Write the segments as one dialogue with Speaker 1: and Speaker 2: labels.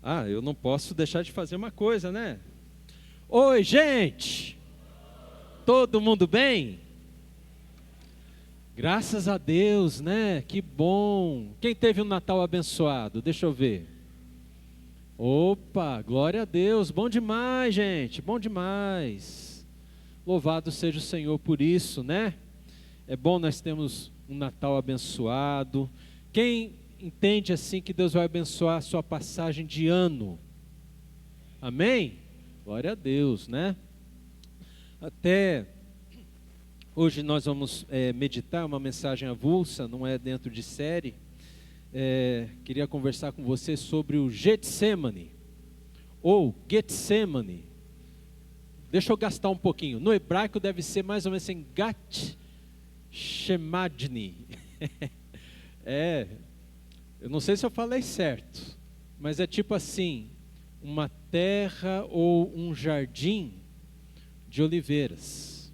Speaker 1: Eu não posso deixar de fazer uma coisa, né? Oi, gente! Todo mundo bem? Graças a Deus, né? Que bom! Quem teve um Natal abençoado? Deixa eu ver. Opa, glória a Deus! Bom demais, gente! Bom demais! Louvado seja o Senhor por isso, né? É bom nós termos um Natal abençoado. Quem entende assim que Deus vai abençoar a sua passagem de ano? Amém? Glória a Deus, né? Até hoje nós vamos meditar uma mensagem avulsa, não é dentro de série. Queria conversar com você sobre o Getsemane, ou Getsemane. Deixa eu gastar um pouquinho. No hebraico deve ser mais ou menos assim, Gat Shemadni. Eu não sei se eu falei certo, mas é tipo assim, uma terra ou um jardim de oliveiras.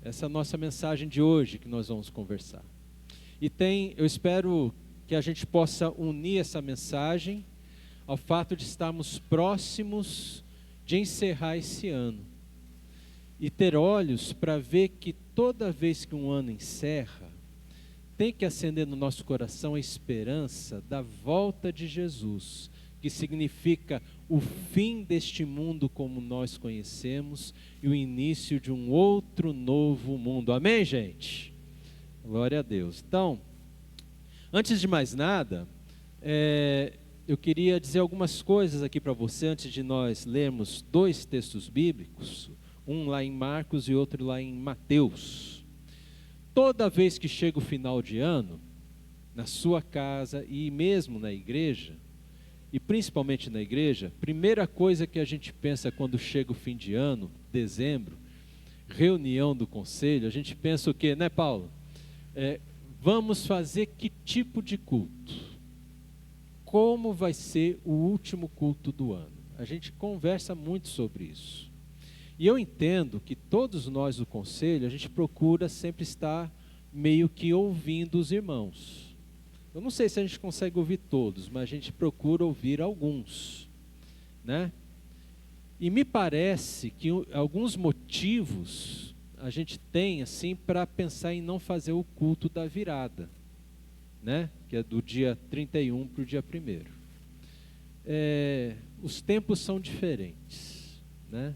Speaker 1: Essa é a nossa mensagem de hoje que nós vamos conversar. E eu espero que a gente possa unir essa mensagem ao fato de estarmos próximos de encerrar esse ano. E ter olhos para ver que toda vez que um ano encerra, tem que acender no nosso coração a esperança da volta de Jesus, que significa o fim deste mundo como nós conhecemos e o início de um outro novo mundo. Amém, gente? Glória a Deus. Então, antes de mais nada, eu queria dizer algumas coisas aqui para você, antes de nós lermos dois textos bíblicos, um lá em Marcos e outro lá em Mateus. Toda vez que chega o final de ano, na sua casa e mesmo na igreja, e principalmente na igreja, primeira coisa que a gente pensa quando chega o fim de ano, dezembro, reunião do conselho, a gente pensa o quê, né, Paulo? Vamos fazer que tipo de culto? Como vai ser o último culto do ano? A gente conversa muito sobre isso. E eu entendo que todos nós do conselho, a gente procura sempre estar meio que ouvindo os irmãos. Eu não sei se a gente consegue ouvir todos, mas a gente procura ouvir alguns, né? E me parece que alguns motivos a gente tem assim para pensar em não fazer o culto da virada, né? Que é do dia 31 para o dia 1º. Os tempos são diferentes, né?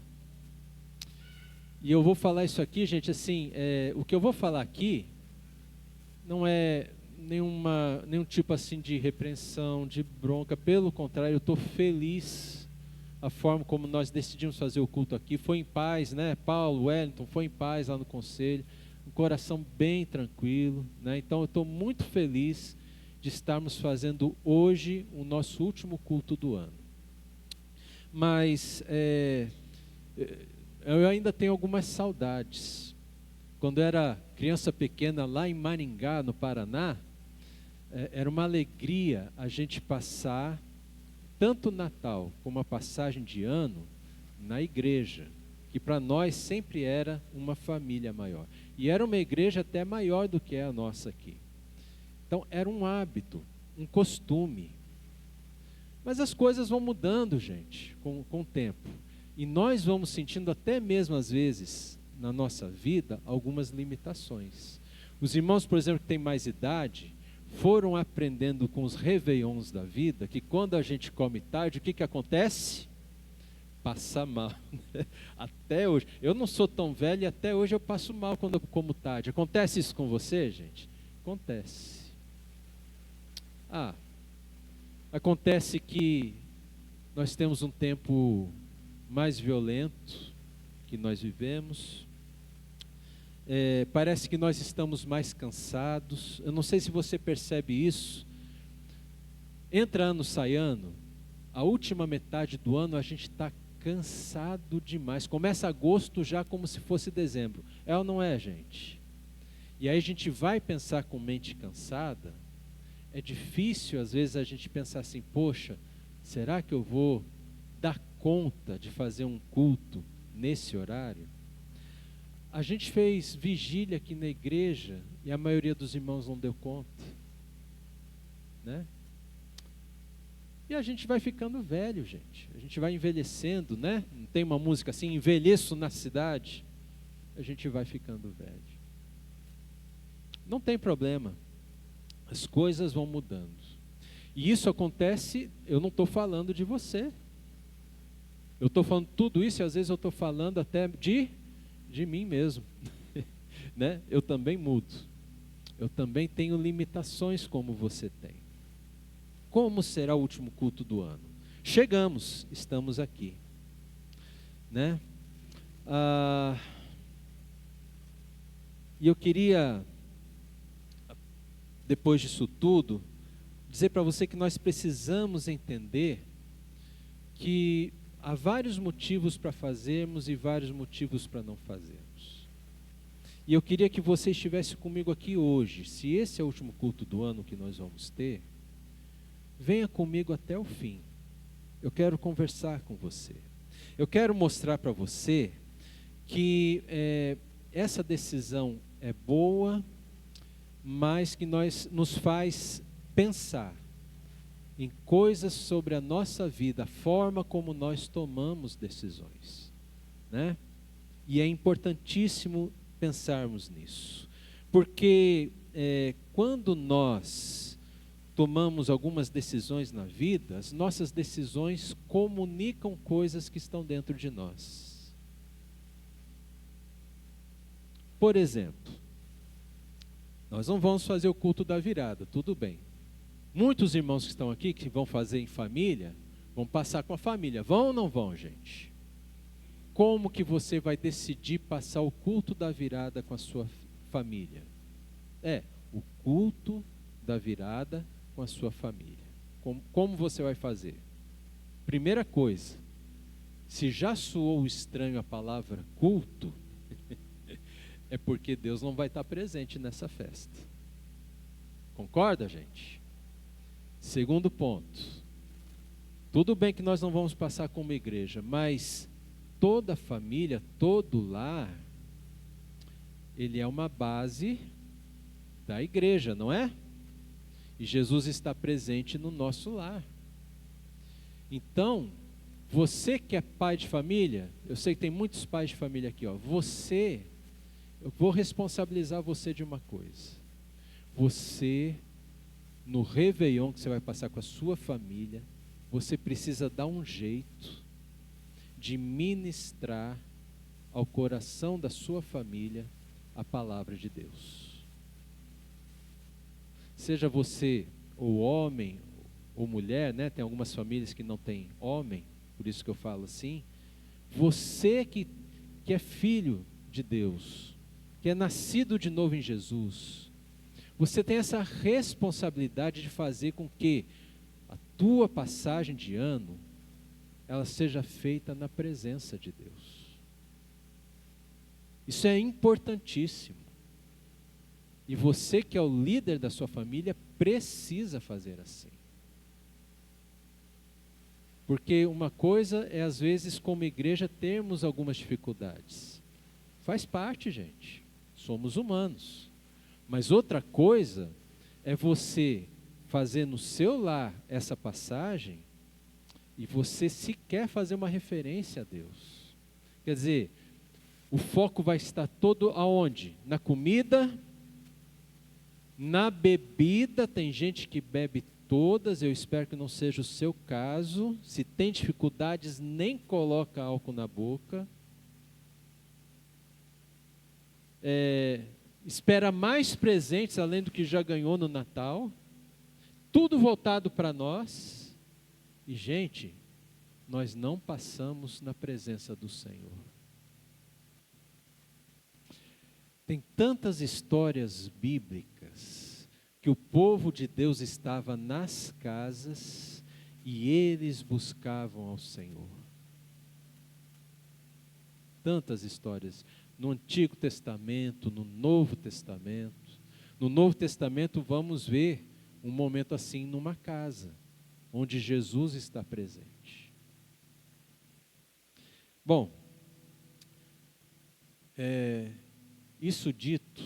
Speaker 1: E eu vou falar isso aqui, gente, assim, o que eu vou falar aqui não é nenhum tipo assim de repreensão, de bronca, pelo contrário, eu estou feliz a forma como nós decidimos fazer o culto aqui, foi em paz, né, Paulo, Wellington, foi em paz lá no conselho, um coração bem tranquilo, né, então eu estou muito feliz de estarmos fazendo hoje o nosso último culto do ano. Mas eu ainda tenho algumas saudades. Quando eu era criança pequena, lá em Maringá, no Paraná, era uma alegria a gente passar tanto o Natal como a passagem de ano na igreja, que para nós sempre era uma família maior. E era uma igreja até maior do que é a nossa aqui. Então era um hábito, um costume. Mas as coisas vão mudando, gente, com o tempo. E nós vamos sentindo até mesmo às vezes na nossa vida algumas limitações. Os irmãos, por exemplo, que têm mais idade, foram aprendendo com os réveillons da vida que quando a gente come tarde, o que acontece? Passa mal. Até hoje. Eu não sou tão velho e até hoje eu passo mal quando eu como tarde. Acontece isso com você, gente? Acontece. Acontece que nós temos um tempo mais violento que nós vivemos. Parece que nós estamos mais cansados. Eu não sei se você percebe isso. Entra ano, sai ano. A última metade do ano a gente está cansado demais. Começa agosto já como se fosse dezembro. É ou não é, gente? E aí a gente vai pensar com mente cansada. É difícil às vezes a gente pensar assim, poxa, será que eu vou dar conta de fazer um culto nesse horário? A gente fez vigília aqui na igreja e a maioria dos irmãos não deu conta, né? E a gente vai ficando velho, gente. A gente vai envelhecendo, né? Não tem uma música assim, envelheço na cidade. A gente vai ficando velho. Não tem problema. As coisas vão mudando. E isso acontece, eu não estou falando de você. Eu estou falando tudo isso e às vezes eu estou falando até de mim mesmo. Né? Eu também mudo. Eu também tenho limitações como você tem. Como será o último culto do ano? Chegamos, estamos aqui. Né? E eu queria, depois disso tudo, dizer para você que nós precisamos entender que há vários motivos para fazermos e vários motivos para não fazermos. E eu queria que você estivesse comigo aqui hoje. Se esse é o último culto do ano que nós vamos ter, venha comigo até o fim. Eu quero conversar com você. Eu quero mostrar para você que essa decisão é boa, mas que nos faz pensar em coisas sobre a nossa vida, a forma como nós tomamos decisões, né? E é importantíssimo pensarmos nisso, porque quando nós tomamos algumas decisões na vida, as nossas decisões comunicam coisas que estão dentro de nós. Por exemplo, nós não vamos fazer o culto da virada, tudo bem. Muitos irmãos que estão aqui, que vão fazer em família, vão passar com a família. Vão ou não vão, gente? Como que você vai decidir passar o culto da virada com a sua família? O culto da virada com a sua família. Como você vai fazer? Primeira coisa, se já soou estranho a palavra culto, é porque Deus não vai estar presente nessa festa. Concorda, gente? Segundo ponto, tudo bem que nós não vamos passar como igreja, mas toda família, todo lar, ele é uma base da igreja, não é? E Jesus está presente no nosso lar. Então, você que é pai de família, eu sei que tem muitos pais de família aqui, ó. Eu vou responsabilizar você de uma coisa. Você, no Réveillon que você vai passar com a sua família, você precisa dar um jeito de ministrar ao coração da sua família a palavra de Deus. Seja você ou homem ou mulher, né? Tem algumas famílias que não têm homem, por isso que eu falo assim. Você que é filho de Deus, que é nascido de novo em Jesus, você tem essa responsabilidade de fazer com que a tua passagem de ano, ela seja feita na presença de Deus. Isso é importantíssimo. E você que é o líder da sua família, precisa fazer assim. Porque uma coisa é, às vezes, como igreja, termos algumas dificuldades. Faz parte, gente. Somos humanos. Mas outra coisa é você fazer no seu lar essa passagem e você sequer fazer uma referência a Deus. Quer dizer, o foco vai estar todo aonde? Na comida, na bebida. Tem gente que bebe todas, eu espero que não seja o seu caso. Se tem dificuldades, nem coloca álcool na boca. Espera mais presentes além do que já ganhou no Natal. Tudo voltado para nós. E, gente, nós não passamos na presença do Senhor. Tem tantas histórias bíblicas que o povo de Deus estava nas casas e eles buscavam ao Senhor. Tantas histórias no Antigo Testamento, no Novo Testamento. No Novo Testamento vamos ver um momento assim numa casa, onde Jesus está presente. Bom, isso dito,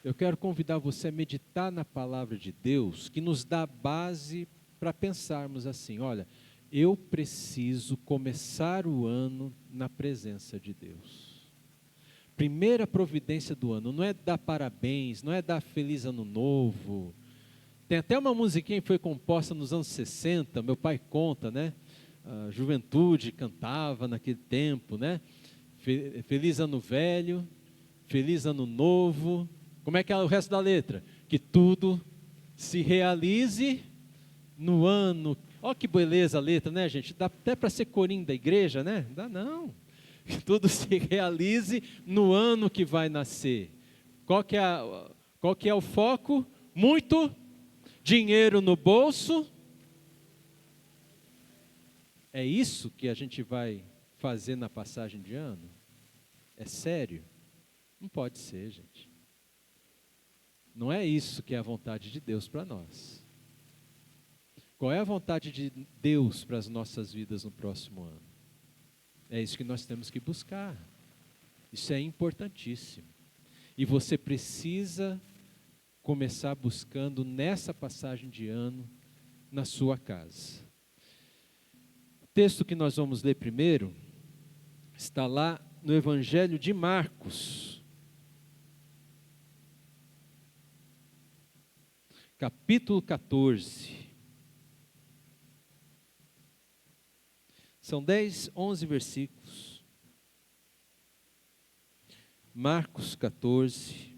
Speaker 1: eu quero convidar você a meditar na palavra de Deus, que nos dá base para pensarmos assim: olha, eu preciso começar o ano na presença de Deus. Primeira providência do ano, não é dar parabéns, não é dar feliz ano novo. Tem até uma musiquinha que foi composta nos anos 60, meu pai conta, né? A juventude cantava naquele tempo, né? Feliz ano velho, feliz ano novo. Como é que é o resto da letra? Que tudo se realize no ano. Olha que beleza a letra, né, gente? Dá até para ser corinho da igreja, né? Dá não. Que tudo se realize no ano que vai nascer. Qual que é o foco? Muito dinheiro no bolso. É isso que a gente vai fazer na passagem de ano? É sério? Não pode ser, gente. Não é isso que é a vontade de Deus para nós. Qual é a vontade de Deus para as nossas vidas no próximo ano? É isso que nós temos que buscar. Isso é importantíssimo. E você precisa começar buscando nessa passagem de ano na sua casa. O texto que nós vamos ler primeiro está lá no Evangelho de Marcos, capítulo 14. São 10, 11 versículos. Marcos 14.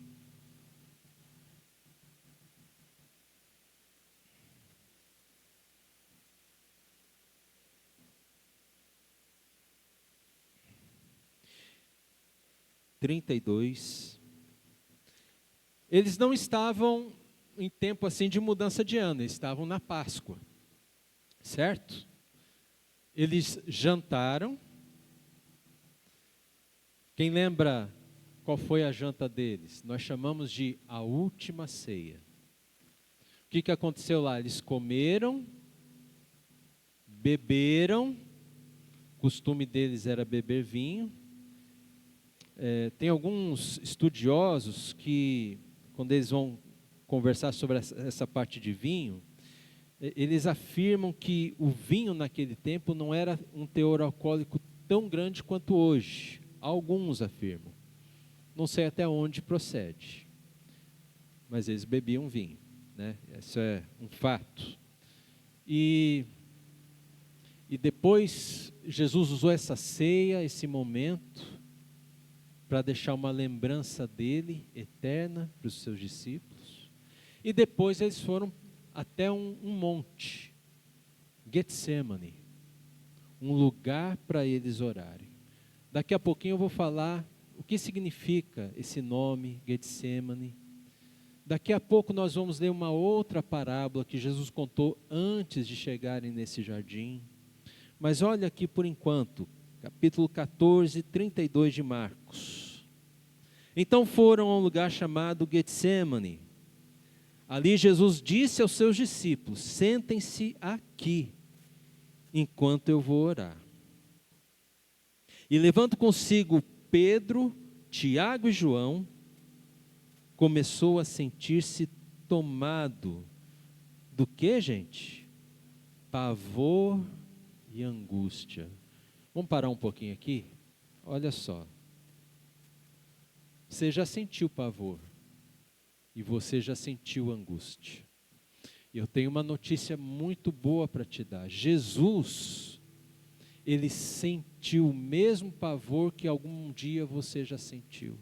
Speaker 1: Eles não estavam em tempo assim de mudança de ano, eles estavam na Páscoa, certo? Eles jantaram. Quem lembra qual foi a janta deles? Nós chamamos de a última ceia. O que aconteceu lá? Eles comeram, beberam, o costume deles era beber vinho. Tem alguns estudiosos que, quando eles vão conversar sobre essa parte de vinho, eles afirmam que o vinho naquele tempo não era um teor alcoólico tão grande quanto hoje. Alguns afirmam. Não sei até onde procede, mas eles bebiam vinho, né? Isso é um fato. E depois Jesus usou essa ceia, esse momento, para deixar uma lembrança dele eterna para os seus discípulos. E depois eles foram até um monte, Getsemane, um lugar para eles orarem. Daqui a pouquinho eu vou falar o que significa esse nome, Getsemane. Daqui a pouco nós vamos ler uma outra parábola que Jesus contou antes de chegarem nesse jardim. Mas olha aqui por enquanto, capítulo 14, 32 de Marcos. Então foram a um lugar chamado Getsemane. Ali Jesus disse aos seus discípulos: sentem-se aqui, enquanto eu vou orar. E levando consigo Pedro, Tiago e João, começou a sentir-se tomado do que, gente? Pavor e angústia. Vamos parar um pouquinho aqui? Olha só. Você já sentiu pavor e você já sentiu angústia. E eu tenho uma notícia muito boa para te dar. Jesus, ele sentiu o mesmo pavor que algum dia você já sentiu.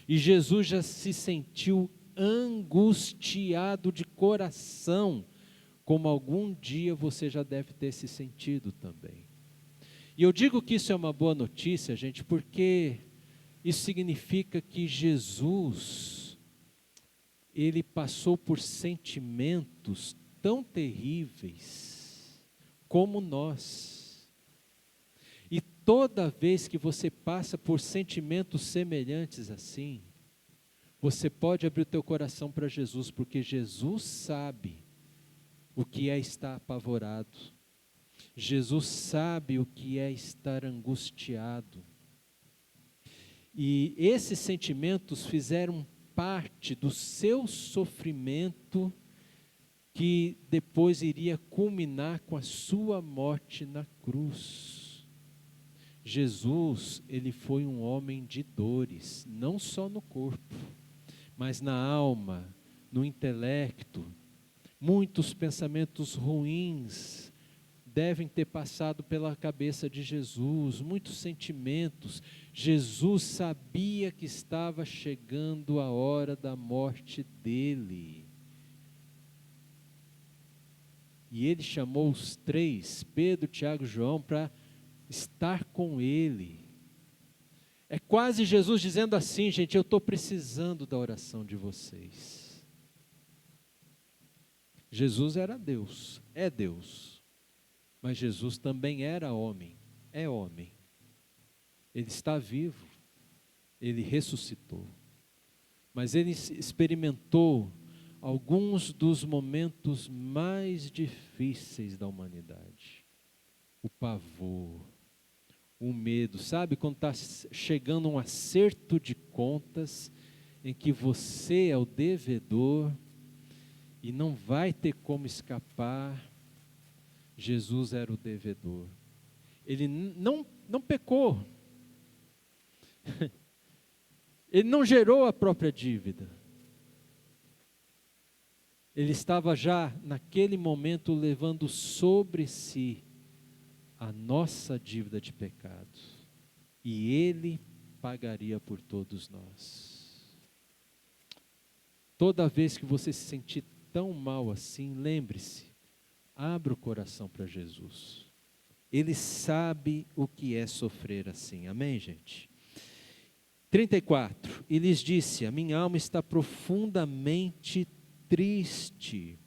Speaker 1: E Jesus já se sentiu angustiado de coração, como algum dia você já deve ter se sentido também. E eu digo que isso é uma boa notícia, gente, porque isso significa que Jesus, ele passou por sentimentos tão terríveis como nós. E toda vez que você passa por sentimentos semelhantes assim, você pode abrir o teu coração para Jesus, porque Jesus sabe o que é estar apavorado. Jesus sabe o que é estar angustiado. E esses sentimentos fizeram parte do seu sofrimento que depois iria culminar com a sua morte na cruz. Jesus, ele foi um homem de dores, não só no corpo, mas na alma, no intelecto. Muitos pensamentos ruins devem ter passado pela cabeça de Jesus, muitos sentimentos. Jesus sabia que estava chegando a hora da morte dele. E ele chamou os três, Pedro, Tiago e João, para estar com ele. É quase Jesus dizendo assim, gente, eu estou precisando da oração de vocês. Jesus era Deus, é Deus. Mas Jesus também era homem, é homem. Ele está vivo, ele ressuscitou. Mas ele experimentou alguns dos momentos mais difíceis da humanidade. O pavor, o medo. Sabe quando está chegando um acerto de contas em que você é o devedor e não vai ter como escapar? Jesus era o devedor. Ele não pecou. Ele não gerou a própria dívida. Ele estava já, naquele momento, levando sobre si a nossa dívida de pecado. E ele pagaria por todos nós. Toda vez que você se sentir tão mal assim, lembre-se, abra o coração para Jesus. Ele sabe o que é sofrer assim. Amém, gente? 34. E lhes disse, a minha alma está profundamente triste,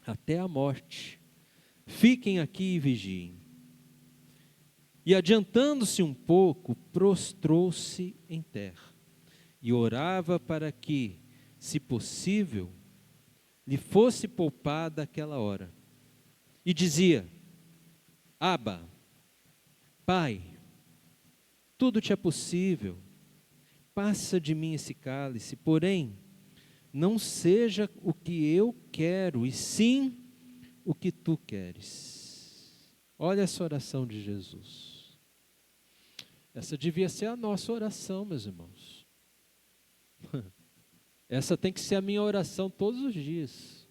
Speaker 1: até a morte. Fiquem aqui e vigiem. E adiantando-se um pouco, prostrou-se em terra. E orava para que, se possível, lhe fosse poupada aquela hora. E dizia, Abba, Pai, tudo te é possível, passa de mim esse cálice, porém, não seja o que eu quero, e sim o que tu queres. Olha essa oração de Jesus. Essa devia ser a nossa oração, meus irmãos. Essa tem que ser a minha oração todos os dias.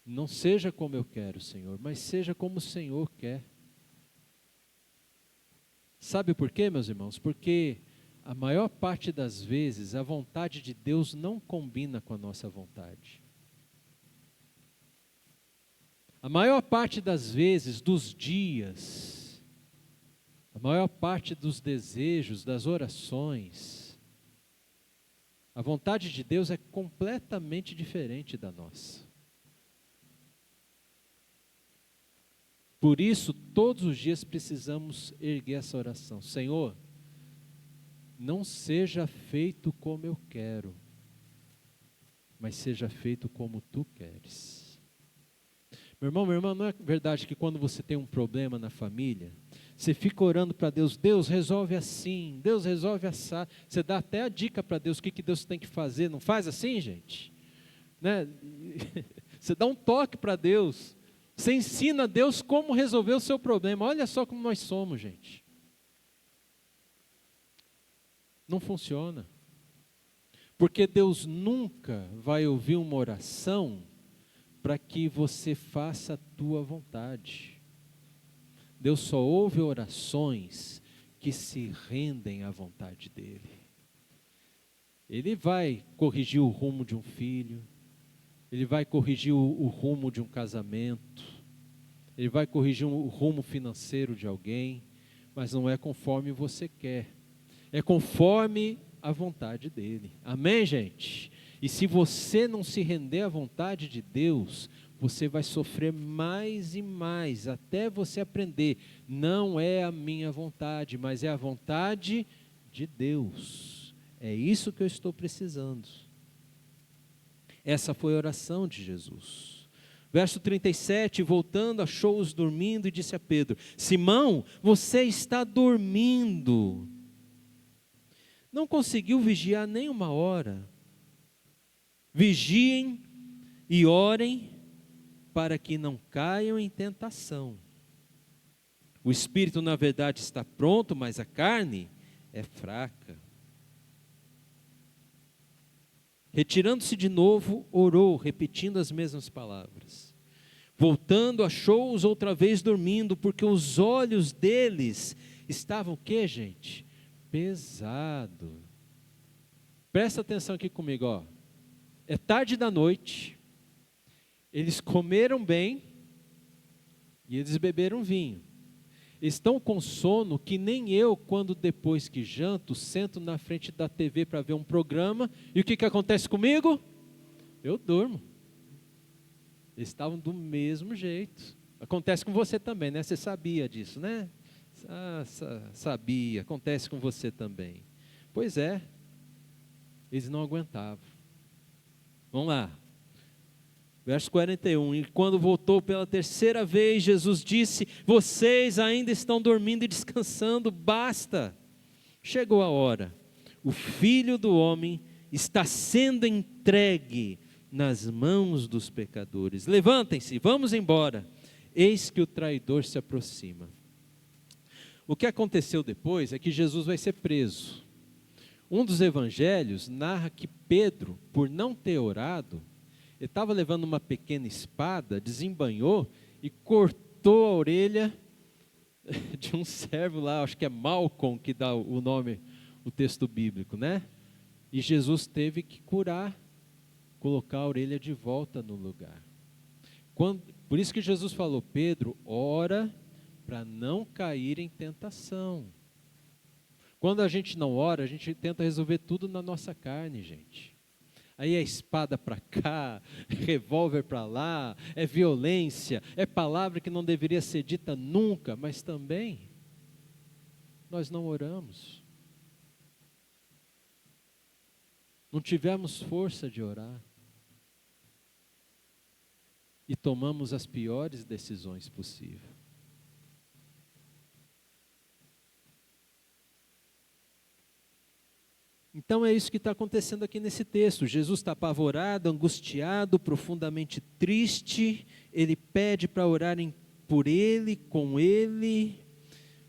Speaker 1: Não seja como eu quero, Senhor, mas seja como o Senhor quer. Sabe por quê, meus irmãos? Porque a maior parte das vezes a vontade de Deus não combina com a nossa vontade. A maior parte das vezes, dos dias, a maior parte dos desejos, das orações, a vontade de Deus é completamente diferente da nossa. Por isso, todos os dias precisamos erguer essa oração. Senhor, não seja feito como eu quero, mas seja feito como tu queres. Meu irmão, minha irmã, não é verdade que quando você tem um problema na família, você fica orando para Deus, Deus resolve assim, Deus resolve assado. Você dá até a dica para Deus, o que Deus tem que fazer. Não faz assim, gente? Né? Você dá um toque para Deus. Você ensina a Deus como resolver o seu problema. Olha só como nós somos, gente. Não funciona. Porque Deus nunca vai ouvir uma oração para que você faça a tua vontade. Deus só ouve orações que se rendem à vontade dEle. Ele vai corrigir o rumo de um filho, Ele vai corrigir o rumo de um casamento, Ele vai corrigir o rumo financeiro de alguém, mas não é conforme você quer, é conforme a vontade dEle. Amém, gente? E se você não se render à vontade de Deus, você vai sofrer mais e mais, até você aprender, não é a minha vontade, mas é a vontade de Deus. É isso que eu estou precisando. Essa foi a oração de Jesus. Verso 37, voltando, achou-os dormindo e disse a Pedro, Simão, você está dormindo. Não conseguiu vigiar nem uma hora. Vigiem e orem para que não caiam em tentação. O espírito, na verdade, está pronto, mas a carne é fraca. Retirando-se de novo, orou, repetindo as mesmas palavras. Voltando, achou-os outra vez dormindo, porque os olhos deles estavam o quê, gente? Pesado. Presta atenção aqui comigo, ó. É tarde da noite, eles comeram bem e eles beberam vinho. Estão com sono que nem eu, quando depois que janto, sento na frente da TV para ver um programa, e o que acontece comigo? Eu durmo. Eles estavam do mesmo jeito. Acontece com você também, né? Você sabia disso, né? Sabia, acontece com você também. Pois é, eles não aguentavam. Vamos lá. Verso 41, e quando voltou pela terceira vez, Jesus disse: vocês ainda estão dormindo e descansando, basta. Chegou a hora, o Filho do Homem está sendo entregue nas mãos dos pecadores. Levantem-se, vamos embora. Eis que o traidor se aproxima. O que aconteceu depois é que Jesus vai ser preso. Um dos evangelhos narra que Pedro, por não ter orado, ele estava levando uma pequena espada, desembainhou e cortou a orelha de um servo lá, acho que é Malcom que dá o nome, o texto bíblico, né? E Jesus teve que curar, colocar a orelha de volta no lugar. Por isso que Jesus falou: Pedro, ora para não cair em tentação. Quando a gente não ora, a gente tenta resolver tudo na nossa carne, gente. Aí é espada para cá, revólver para lá, é violência, é palavra que não deveria ser dita nunca, mas também nós não oramos. Não tivemos força de orar. E tomamos as piores decisões possíveis. Então é isso que está acontecendo aqui nesse texto. Jesus está apavorado, angustiado, profundamente triste. Ele pede para orarem por ele, com ele.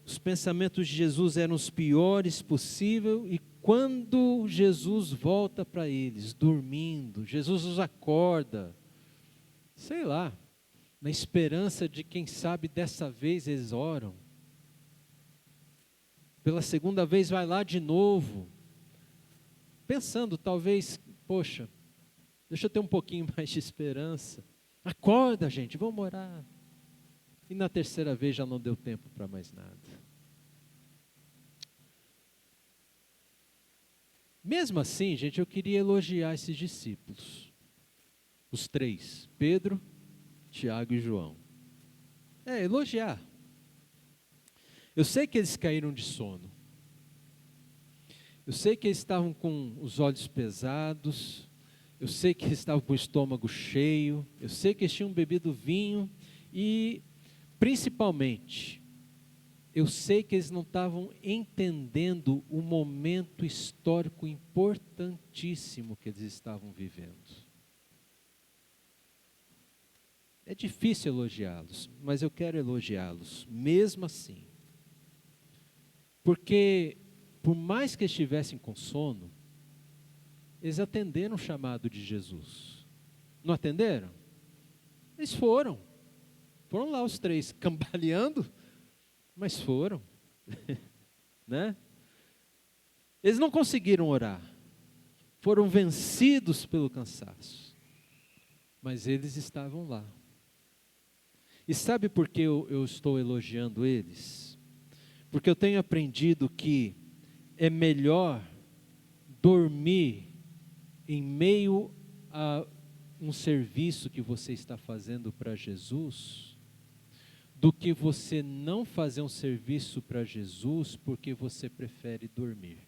Speaker 1: Os pensamentos de Jesus eram os piores possível. E quando Jesus volta para eles, dormindo, Jesus os acorda, sei lá, na esperança de quem sabe dessa vez eles oram. Pela segunda vez vai lá de novo, pensando talvez, poxa, deixa eu ter um pouquinho mais de esperança. Acorda, gente, vamos orar. E na terceira vez já não deu tempo para mais nada. Mesmo assim, gente, eu queria elogiar esses discípulos. Os três, Pedro, Tiago e João. Elogiar. Eu sei que eles caíram de sono. Eu sei que eles estavam com os olhos pesados, eu sei que eles estavam com o estômago cheio, eu sei que eles tinham bebido vinho e, principalmente, eu sei que eles não estavam entendendo o momento histórico importantíssimo que eles estavam vivendo. É difícil elogiá-los, mas eu quero elogiá-los, mesmo assim. Porque por mais que estivessem com sono, eles atenderam o chamado de Jesus. Não atenderam? Eles foram. Foram lá os três, cambaleando, mas foram. Né? Eles não conseguiram orar. Foram vencidos pelo cansaço. Mas eles estavam lá. E sabe por que eu estou elogiando eles? Porque eu tenho aprendido que é melhor dormir em meio a um serviço que você está fazendo para Jesus, do que você não fazer um serviço para Jesus porque você prefere dormir.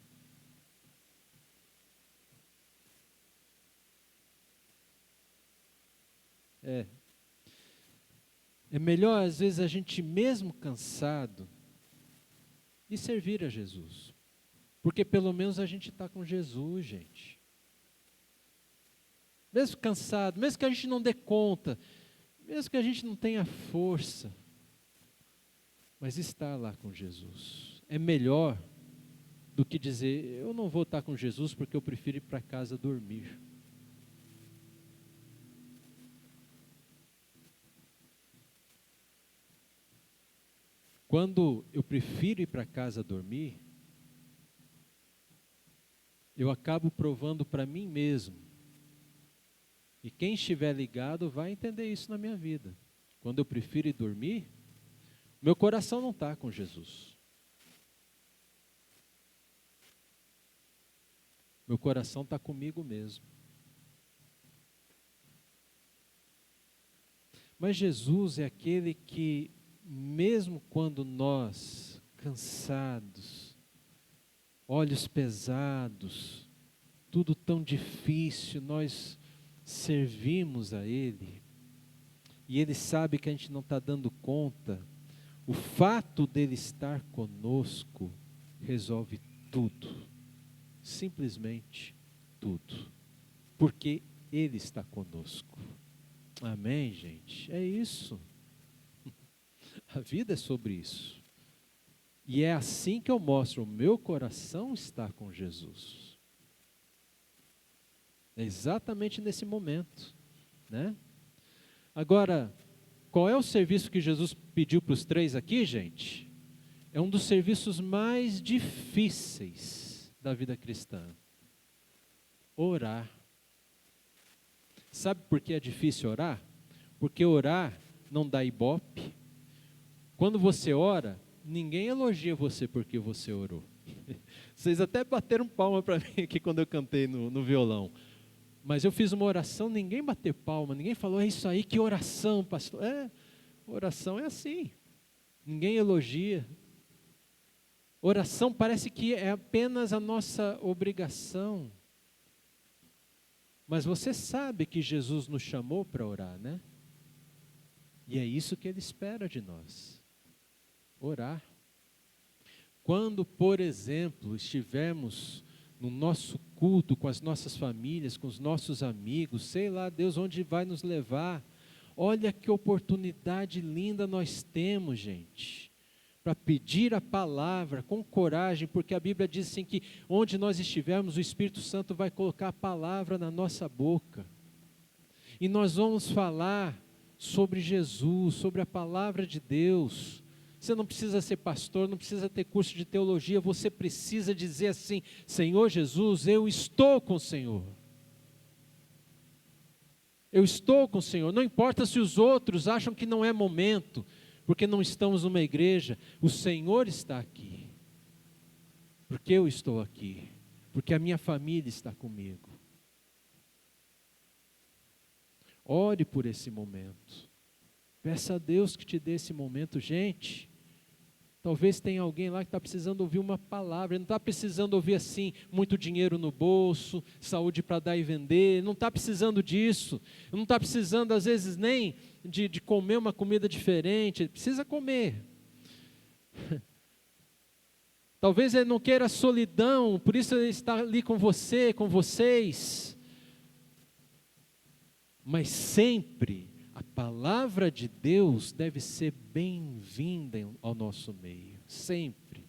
Speaker 1: É melhor às vezes a gente mesmo cansado e servir a Jesus. Porque pelo menos a gente está com Jesus, gente. mesmo cansado, mesmo que a gente não dê conta, mesmo que a gente não tenha força, mas estar lá com Jesus é melhor do que dizer, eu não vou estar com Jesus porque eu prefiro ir para casa dormir. Quando eu prefiro ir para casa dormir, eu acabo provando para mim mesmo. E quem estiver ligado vai entender isso na minha vida. Quando eu prefiro ir dormir, meu coração não está com Jesus. Meu coração está comigo mesmo. Mas Jesus é aquele que, mesmo quando nós, cansados, olhos pesados, tudo tão difícil, nós servimos a Ele, e Ele sabe que a gente não está dando conta, o fato dele estar conosco resolve tudo, simplesmente tudo, porque Ele está conosco. Amém, gente? É isso. A vida é sobre isso. E é assim que eu mostro, o meu coração está com Jesus. É exatamente nesse momento, né? Agora, qual é o serviço que Jesus pediu para os 3 aqui, gente? É um dos serviços mais difíceis da vida cristã. Orar. Sabe por que é difícil orar? Porque orar não dá ibope. Quando você ora, ninguém elogia você porque você orou. Vocês até bateram palma para mim aqui quando eu cantei no violão. Mas eu fiz uma oração, ninguém bateu palma, ninguém falou, é isso aí, que oração, pastor. Oração é assim, ninguém elogia. Oração parece que é apenas a nossa obrigação. Mas você sabe que Jesus nos chamou para orar, né? E é isso que Ele espera de nós, orar. Quando, por exemplo, estivermos no nosso culto, com as nossas famílias, com os nossos amigos, sei lá, Deus onde vai nos levar. Olha que oportunidade linda nós temos, gente, para pedir a palavra com coragem, porque a Bíblia diz assim que onde nós estivermos, o Espírito Santo vai colocar a palavra na nossa boca. E nós vamos falar sobre Jesus, sobre a palavra de Deus. Você não precisa ser pastor, não precisa ter curso de teologia, você precisa dizer assim, Senhor Jesus, eu estou com o Senhor. Eu estou com o Senhor, não importa se os outros acham que não é momento, porque não estamos numa igreja, o Senhor está aqui. Porque eu estou aqui, porque a minha família está comigo. Ore por esse momento. Peça a Deus que te dê esse momento, gente. Talvez tenha alguém lá que está precisando ouvir uma palavra, ele não está precisando ouvir assim, muito dinheiro no bolso, saúde para dar e vender, não está precisando disso, não está precisando às vezes nem de comer uma comida diferente, ele precisa comer. Talvez ele não queira solidão, por isso ele está ali com você, com vocês, mas sempre a palavra de Deus deve ser bem-vinda ao nosso meio, sempre.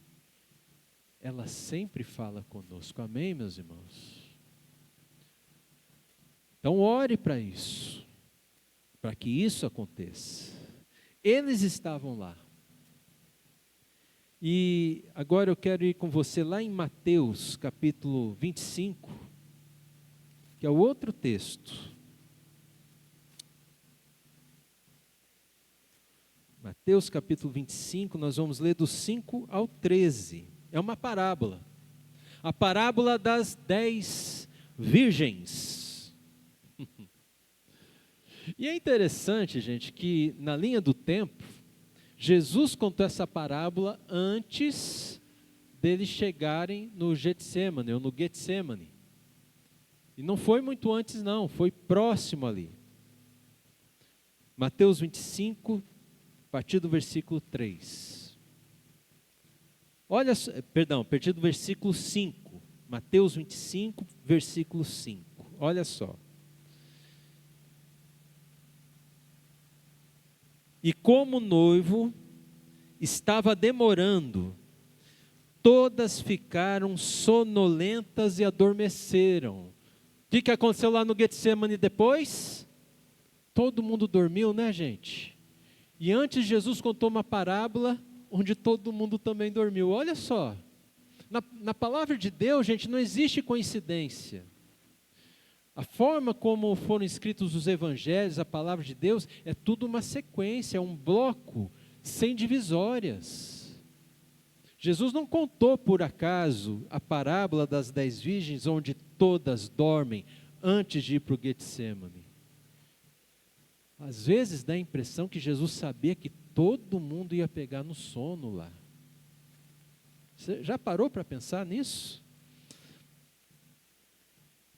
Speaker 1: Ela sempre fala conosco, amém, meus irmãos? Então ore para isso, para que isso aconteça. Eles estavam lá. E agora eu quero ir com você lá em Mateus capítulo 25, que é o outro texto. Mateus capítulo 25, nós vamos ler do 5 ao 13. É uma parábola. A parábola das 10 virgens. E é interessante, gente, que na linha do tempo, Jesus contou essa parábola antes deles chegarem no Getsemane, ou no Getsemane. E não foi muito antes não, foi próximo ali. Mateus 25, a partir do versículo 3. Olha, perdão, a partir do versículo 5. Mateus 25, versículo 5. Olha só. E como o noivo estava demorando, todas ficaram sonolentas e adormeceram. O que aconteceu lá no Getsemane depois? Todo mundo dormiu, né, gente? E antes Jesus contou uma parábola onde todo mundo também dormiu. Olha só, na palavra de Deus, gente, não existe coincidência. A forma como foram escritos os evangelhos, a palavra de Deus, é tudo uma sequência, é um bloco sem divisórias. Jesus não contou por acaso a parábola das 10 virgens, onde todas dormem antes de ir para o Getsemane. Às vezes dá a impressão que Jesus sabia que todo mundo ia pegar no sono lá. Você já parou para pensar nisso?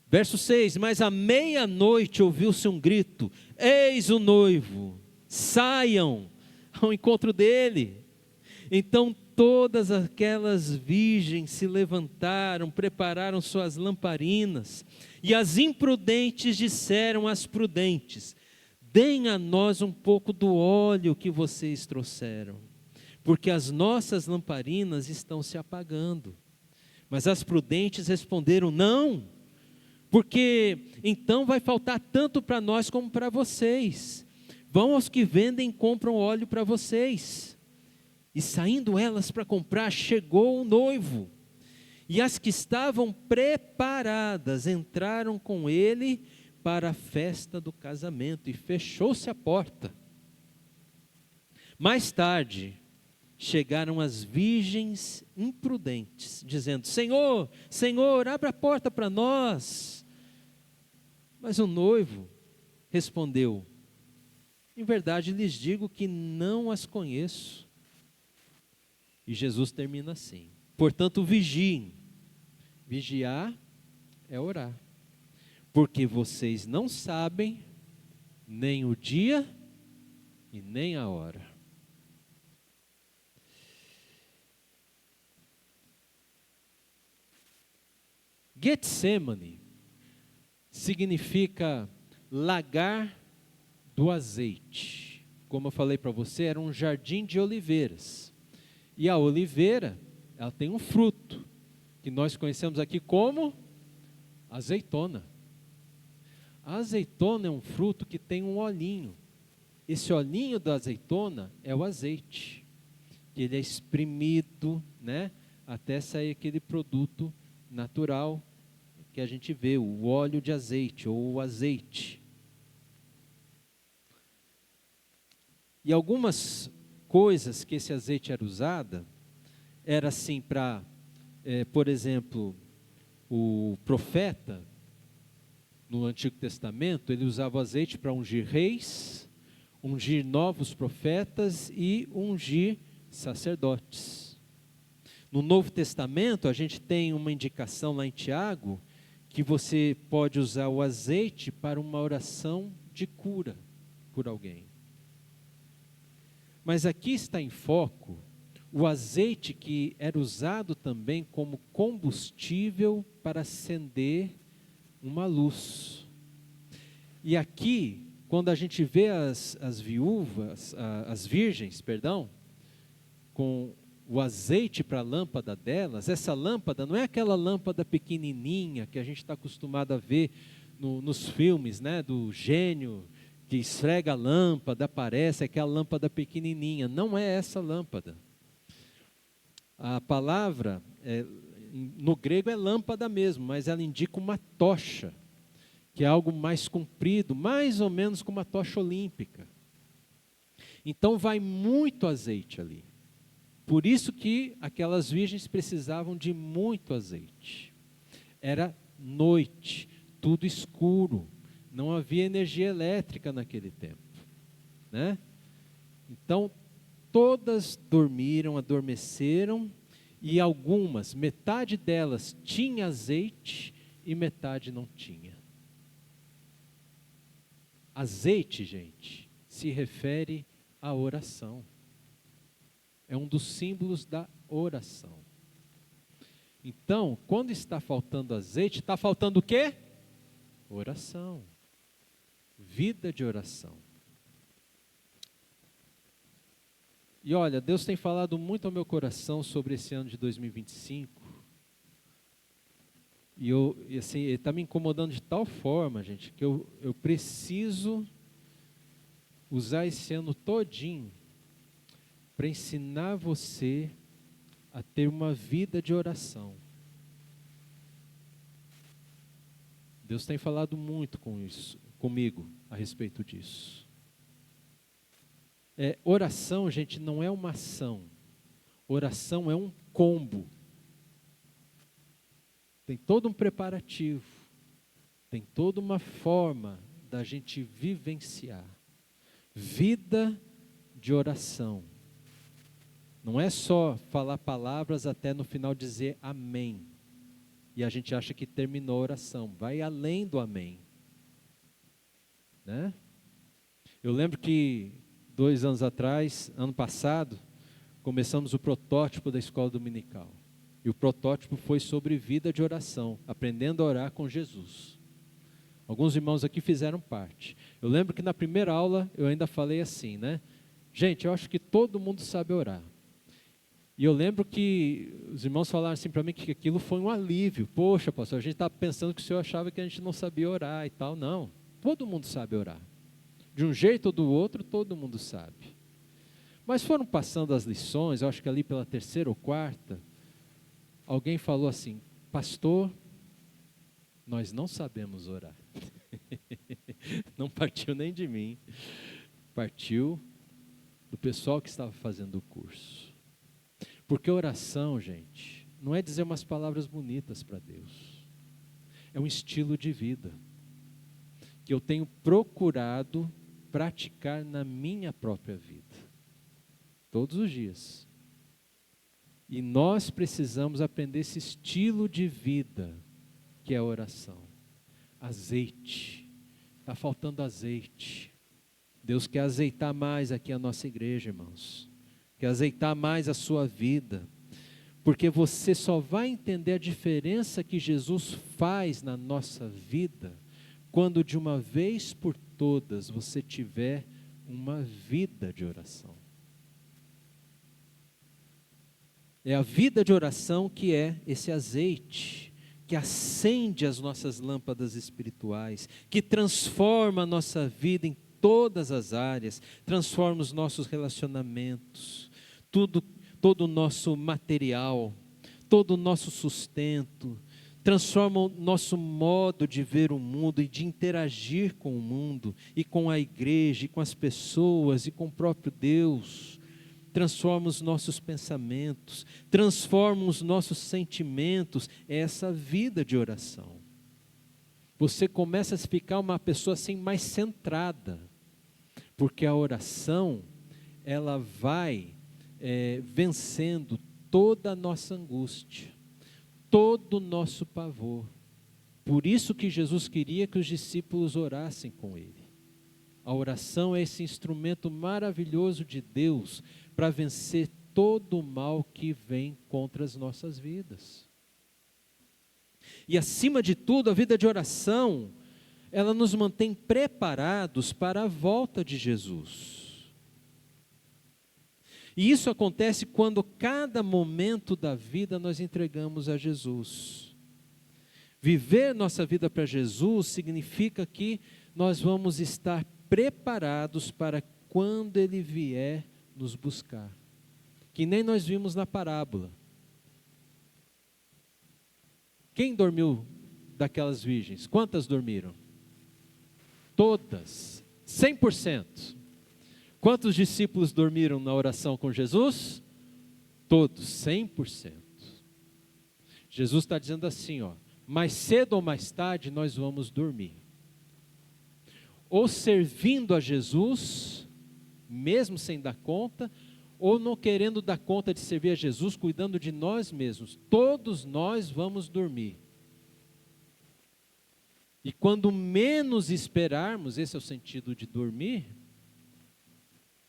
Speaker 1: Verso 6, mas à meia-noite ouviu-se um grito, eis o noivo, saiam ao encontro dele. Então todas aquelas virgens se levantaram, prepararam suas lamparinas, e as imprudentes disseram às prudentes, deem a nós um pouco do óleo que vocês trouxeram, porque as nossas lamparinas estão se apagando. Mas as prudentes responderam, não, porque então vai faltar tanto para nós como para vocês. Vão aos que vendem e compram óleo para vocês. E saindo elas para comprar, chegou o noivo. E as que estavam preparadas entraram com ele para a festa do casamento. E fechou-se a porta. Mais tarde, chegaram as virgens imprudentes, dizendo, Senhor, Senhor, abre a porta para nós. Mas o noivo respondeu, em verdade lhes digo que não as conheço. E Jesus termina assim, portanto vigiem. Vigiar é orar, porque vocês não sabem nem o dia e nem a hora. Getsemane significa lagar do azeite. Como eu falei para você, era um jardim de oliveiras. E a oliveira, ela tem um fruto, que nós conhecemos aqui como azeitona. A azeitona é um fruto que tem um olhinho. Esse olhinho da azeitona é o azeite. Que ele é espremido, né, até sair aquele produto natural que a gente vê, o óleo de azeite ou o azeite. E algumas coisas que esse azeite era usado, era assim para, por exemplo, o profeta, no Antigo Testamento, ele usava o azeite para ungir reis, ungir novos profetas e ungir sacerdotes. No Novo Testamento, a gente tem uma indicação lá em Tiago, que você pode usar o azeite para uma oração de cura por alguém. Mas aqui está em foco o azeite que era usado também como combustível para acender uma luz. E aqui, quando a gente vê as viúvas, as virgens, perdão, com o azeite para a lâmpada delas, essa lâmpada não é aquela lâmpada pequenininha que a gente está acostumado a ver nos filmes, né, do gênio que esfrega a lâmpada, aparece aquela lâmpada pequenininha. Não é essa lâmpada. A palavra, no grego é lâmpada mesmo, mas ela indica uma tocha, que é algo mais comprido, mais ou menos como uma tocha olímpica. Então vai muito azeite ali. Por isso que aquelas virgens precisavam de muito azeite. Era noite, tudo escuro, não havia energia elétrica naquele tempo, né? Então, todas dormiram, adormeceram, e algumas, metade delas tinha azeite e metade não tinha. Azeite, gente, se refere à oração. É um dos símbolos da oração. Então, quando está faltando azeite, está faltando o quê? Oração. Vida de oração. E olha, Deus tem falado muito ao meu coração sobre esse ano de 2025. E assim, ele está me incomodando de tal forma, gente, que eu preciso usar esse ano todinho para ensinar você a ter uma vida de oração. Deus tem falado muito comigo a respeito disso. Oração, gente, não é uma ação. Oração é um combo. Tem todo um preparativo. Tem toda uma forma da gente vivenciar. Vida de oração. Não é só falar palavras até no final dizer amém. E a gente acha que terminou a oração. Vai além do amém. Né? Eu lembro que 2 anos atrás, ano passado, começamos o protótipo da escola dominical. E o protótipo foi sobre vida de oração, aprendendo a orar com Jesus. Alguns irmãos aqui fizeram parte. Eu lembro que na primeira aula eu ainda falei assim, né? Gente, eu acho que todo mundo sabe orar. E eu lembro que os irmãos falaram assim para mim que aquilo foi um alívio. Poxa, pastor, a gente estava pensando que o senhor achava que a gente não sabia orar e tal. Não, todo mundo sabe orar. De um jeito ou do outro, todo mundo sabe. Mas foram passando as lições, eu acho que ali pela 3ª ou 4ª, alguém falou assim, pastor, nós não sabemos orar. Não partiu nem de mim, partiu do pessoal que estava fazendo o curso. Porque oração, gente, não é dizer umas palavras bonitas para Deus. É um estilo de vida que eu tenho procurado praticar na minha própria vida. Todos os dias. E nós precisamos aprender esse estilo de vida que é a oração. Azeite. Está faltando azeite. Deus quer azeitar mais aqui a nossa igreja, irmãos. Quer azeitar mais a sua vida. Porque você só vai entender a diferença que Jesus faz na nossa vida quando de uma vez por todas você tiver uma vida de oração. É a vida de oração que é esse azeite, que acende as nossas lâmpadas espirituais, que transforma a nossa vida em todas as áreas, transforma os nossos relacionamentos, todo o nosso material, todo o nosso sustento, transforma o nosso modo de ver o mundo e de interagir com o mundo, e com a igreja, e com as pessoas, e com o próprio Deus. Transforma os nossos pensamentos, transforma os nossos sentimentos, é essa vida de oração. Você começa a ficar uma pessoa assim mais centrada, porque a oração, ela vai vencendo toda a nossa angústia, todo o nosso pavor. Por isso que Jesus queria que os discípulos orassem com Ele. A oração é esse instrumento maravilhoso de Deus para vencer todo o mal que vem contra as nossas vidas. E acima de tudo, a vida de oração, ela nos mantém preparados para a volta de Jesus. E isso acontece quando cada momento da vida nós entregamos a Jesus. Viver nossa vida para Jesus significa que nós vamos estar preparados para quando Ele vier nos buscar. Que nem nós vimos na parábola. Quem dormiu daquelas virgens? Quantas dormiram? Todas. 100%. Quantos discípulos dormiram na oração com Jesus? Todos, 100%. Jesus está dizendo assim, mais cedo ou mais tarde nós vamos dormir. Ou servindo a Jesus, mesmo sem dar conta, ou não querendo dar conta de servir a Jesus, cuidando de nós mesmos. Todos nós vamos dormir. E quando menos esperarmos, esse é o sentido de dormir,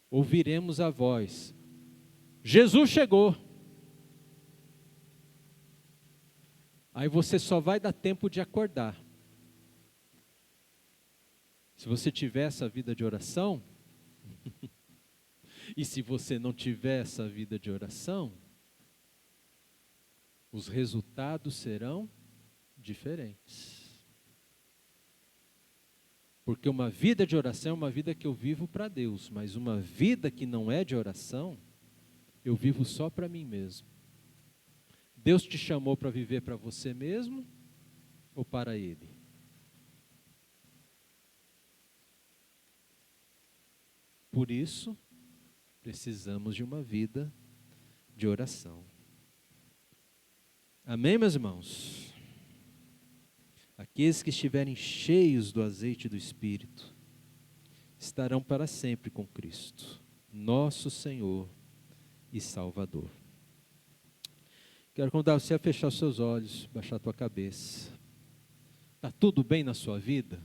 Speaker 1: ouviremos a voz: Jesus chegou. Aí você só vai dar tempo de acordar. Se você tiver essa vida de oração, E se você não tiver essa vida de oração, os resultados serão diferentes. Porque uma vida de oração é uma vida que eu vivo para Deus, mas uma vida que não é de oração, eu vivo só para mim mesmo. Deus te chamou para viver para você mesmo ou para Ele? Por isso, precisamos de uma vida de oração. Amém, meus irmãos? Aqueles que estiverem cheios do azeite do Espírito estarão para sempre com Cristo, nosso Senhor e Salvador. Quero convidar você a fechar os seus olhos, baixar a tua cabeça. Está tudo bem na sua vida?